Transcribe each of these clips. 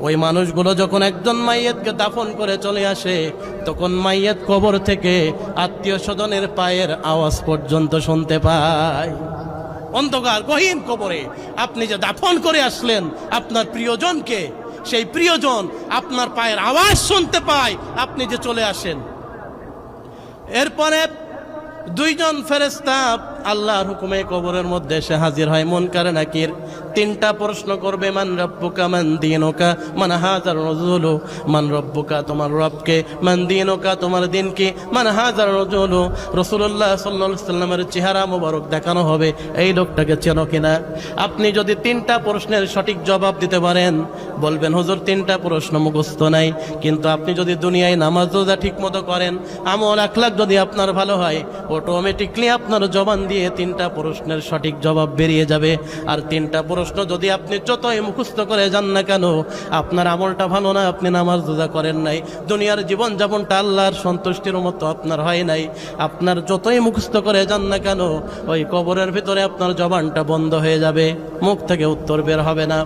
ওই মানুষগুলো যখন একজন মাইয়েতকে দাফন করে চলে আসে, তখন মাইয়েত কবর থেকে আত্মীয় স্বজনের পায়ের আওয়াজ পর্যন্ত শুনতে পায়। অন্ধকার গহীন কবরে আপনি যে দাফন করে আসলেন আপনার প্রিয়জনকে, সেই প্রিয়জন আপনার পায়ের আওয়াজ শুনতে পায় আপনি যে চলে আসেন। এরপরে দুইজন ফেরেশতা আল্লাহর হুকুমে কবরের মধ্যে এসে হাজির হয়। মুনকার নাকির তিনটা প্রশ্ন করবে, মান রব্বুকা মান দীনুকা মান হাযার রাজুলু। মান রব্বুকা তোমার রবকে, মান দীনুকা তোমার দিন কি, মান হাযার রাজুলু রাসূলুল্লাহ সাল্লাল্লাহু আলাইহি সাল্লামের চেহারা মোবারক দেখানো হবে, এই লোকটাকে চেনো কিনা। আপনি যদি তিনটা প্রশ্নের সঠিক জবাব দিতে পারেন, বলবেন হুজুর তিনটা প্রশ্ন মুখস্থ নাই, কিন্তু আপনি যদি দুনিয়ায় নামাজ রোজা ঠিক মতো করেন, আমল আখলাক যদি আপনার ভালো হয়, অটোমেটিকলি আপনার জবান দিয়ে তিনটা প্রশ্নের সঠিক জবাব বেরিয়ে যাবে। আর তিনটা প্রশ্ন যদি আপনি যতই মুখস্থ করে যান না কেন, আপনার আমলটা ভালো না, আপনি নামাজ রোজা করেন নাই, দুনিয়ার জীবন যাপনটা আল্লাহর সন্তুষ্টির মতো আপনার হয় নাই, আপনার যতই মুখস্থ করে যান না কেন, ওই কবরের ভিতরে আপনার জবানটা বন্ধ হয়ে যাবে, মুখ থেকে উত্তর বের হবে না।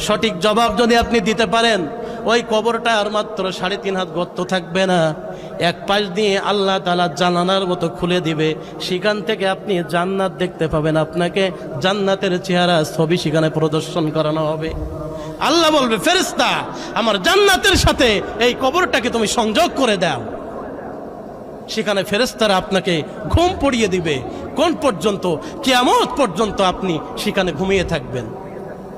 সঠিক জবাব যদি আপনি দিতে পারেন, ওই কবরটা আর মাত্র 3.5 হাত গর্ত থাকবে না, এক পাশ দিয়ে আল্লাহ তাআলা জানালার মতো খুলে দিবে, সেখান থেকে আপনি জান্নাত দেখতে পাবেন, আপনাকে জান্নাতের চেহারা ছবি সেখানে প্রদর্শন করানো হবে। আল্লাহ বলবে, ফেরেশতা আমার জান্নাতের সাথে এই কবরটাকে তুমি সংযোগ করে দাও। সেখানে ফেরেশতারা আপনাকে ঘুম পড়িয়ে দিবে। কোন পর্যন্ত? কিয়ামত পর্যন্ত আপনি সেখানে ঘুমিয়ে থাকবেন।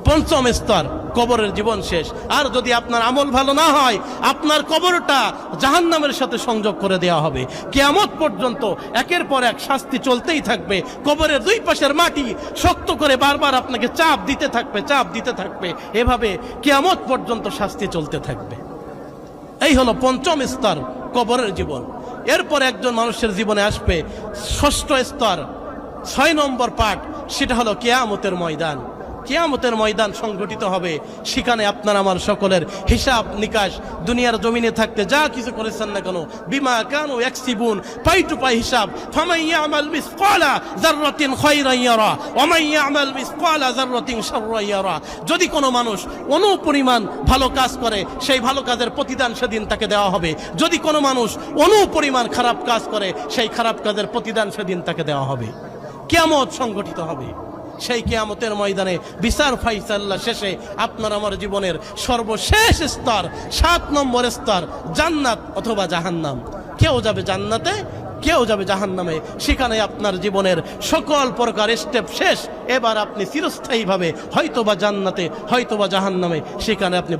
পঞ্চম স্তর, কবরের জীবন শেষ। আর যদি আপনার আমল ভালো না হয়, আপনার কবরটা জাহান্নামের সাথে সংযোগ করে দেওয়া হবে। কিয়ামত পর্যন্ত একের পর এক শাস্তি চলতেই থাকবে। কবরের দুই পাশের মাটি শক্ত করে বারবার আপনাকে চাপ দিতে থাকবে, চাপ দিতে থাকবে, এভাবে কিয়ামত পর্যন্ত শাস্তি চলতে থাকবে। এই হলো পঞ্চম স্তর, কবরের জীবন। এরপর একজন মানুষের জীবনে আসবে ষষ্ঠ স্তর, 6 নম্বর পার্ট, সেটা হলো কিয়ামতের ময়দান। কিয়ামতের ময়দান সংগঠিত হবে, সেখানে আপনার আমার সকলের হিসাব নিকাশ, দুনিয়ার জমিনে থাকতে যা কিছু করেছেন না কেন, বিমা কানু ইয়াকসিবুন, পাই টু পাই হিসাব। ফামান ইয়ামাল মিসকালা যাররাতিন খায়রান ইয়ারা ওয়া মান ইয়ামাল মিসকালা যাররাতিন শাররান ইয়ারা। যদি কোনো মানুষ অনুপরিমাণ ভালো কাজ করে, সেই ভালো কাজের প্রতিদান সেদিন তাকে দেওয়া হবে। যদি কোনো মানুষ অনুপরিমাণ খারাপ কাজ করে, সেই খারাপ কাজের প্রতিদান সেদিন তাকে দেওয়া হবে। কিয়ামত সংগঠিত হবে। সেই কিয়ামতের ময়দানে বিচার ফাইসাল্লা শেষে আপনার আমার জীবনের সর্বশেষ স্তর, 7 নম্বর স্তর, জান্নাত অথবা জাহান্নাম। কেউ যাবে জান্নাতে, কেউ যাবে জাহান্নামে। সেখানে আপনার জীবনের সকল প্রকার স্টেপ শেষ। এবার আপনি চিরস্থায়ীভাবে হয়তোবা জান্নাতে, হয়তোবা জাহান্নামে, সেখানে আপনি